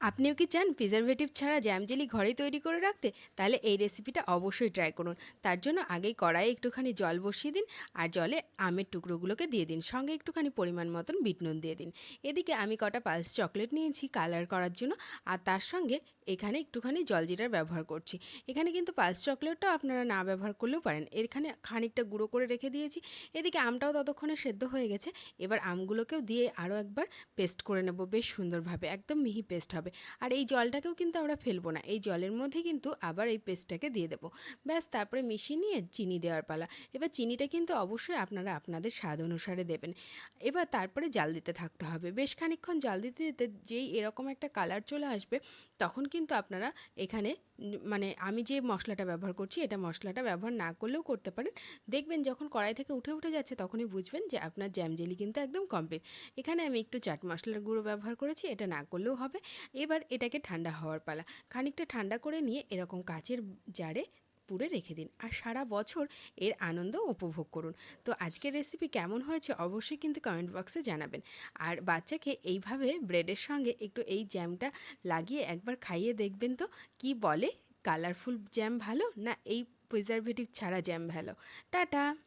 আপনিও কি চান প্রিজারভেটিভ ছাড়া জ্যাম জেলি ঘরেই তৈরি করে রাখতে? তাহলে এই রেসিপিটা অবশ্যই ট্রাই করুন। তার জন্য আগেই কড়াইয়ে একটুখানি জল বসিয়ে দিন, আর জলে আমের টুকরোগুলোকে দিয়ে দিন, সঙ্গে একটুখানি পরিমাণ মতন বিট নুন দিয়ে দিন। এদিকে আমি কটা পালস চকলেট নিয়েছি কালার করার জন্য, আর তার সঙ্গে এখানে একটুখানি জলজিরার ব্যবহার করছি। এখানে কিন্তু পালস চকলেটটাও আপনারা না ব্যবহার করলেও পারেন। এখানে খানিকটা গুঁড়ো করে রেখে দিয়েছি। এদিকে আমটাও ততক্ষণে সেদ্ধ হয়ে গেছে। এবার আমগুলোকেও দিয়ে আরও একবার পেস্ট করে নেব বেশ সুন্দরভাবে, একদম মিহি পেস্ট হবে। আর এই জলটাকেও কিন্তু আমরা ফেলবো না, এই জলের মধ্যে কিন্তু আবার এই পেস্টটাকে দিয়ে দেবো। ব্যাস, তারপরে মিশিয়ে নিয়ে চিনি দেওয়ার পালা। এবার চিনিটা কিন্তু অবশ্যই আপনারা আপনাদের স্বাদ অনুসারে দেবেন। এবার তারপরে জাল দিতে থাকতে হবে, বেশ খানিকক্ষণ জাল দিতে দিতে যেই এরকম একটা কালার চলে আসবে, তখন কিন্তু আপনারা এখানে মানে আমি যে মশলাটা ব্যবহার করছি, এটা মশলাটা ব্যবহার না করলেও করতে পারেন। দেখবেন যখন কড়াই থেকে উঠে উঠে যাচ্ছে, তখনই বুঝবেন যে আপনার জ্যাম জেলি কিন্তু একদম কমপ্লিট। এখানে আমি একটু চাট মশলার গুঁড়ো ব্যবহার করেছি, এটা না করলেও হবে। এবার এটাকে ঠান্ডা হওয়ার পালা। খানিকটা ঠান্ডা করে নিয়ে এরকম কাচের জারে পুরে রেখে দিন, আর সারা বছর এর আনন্দ উপভোগ করুন। তো আজকের রেসিপি কেমন হয়েছে অবশ্যই কিন্তু কমেন্ট বক্সে জানাবেন। আর বাচ্চাকে এইভাবে ব্রেডের সঙ্গে একটু এই জ্যামটা লাগিয়ে একবার খাইয়ে দেখবেন তো কি বলে, কালারফুল জ্যাম ভালো না এই প্রিজারভেটিভ ছাড়া জ্যাম ভালো। টাটা।